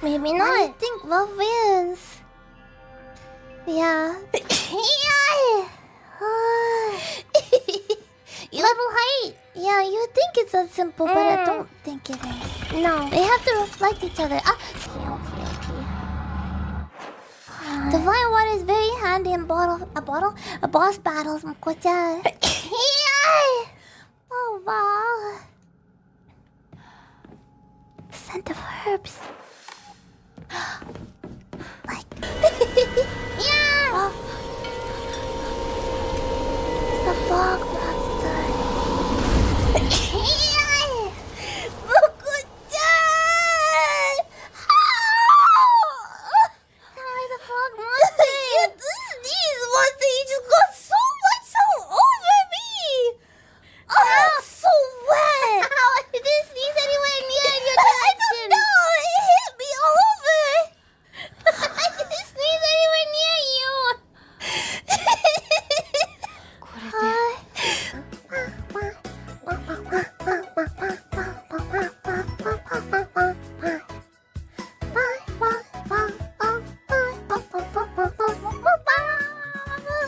Maybe not. I think love wins. Yeah. Level height. Yeah, you think it's that simple, but I don't think it is. No. They have to reflect each other. Divine water is very handy in boss battles. Oh wow. Scent of herbs. Like yeah. The fog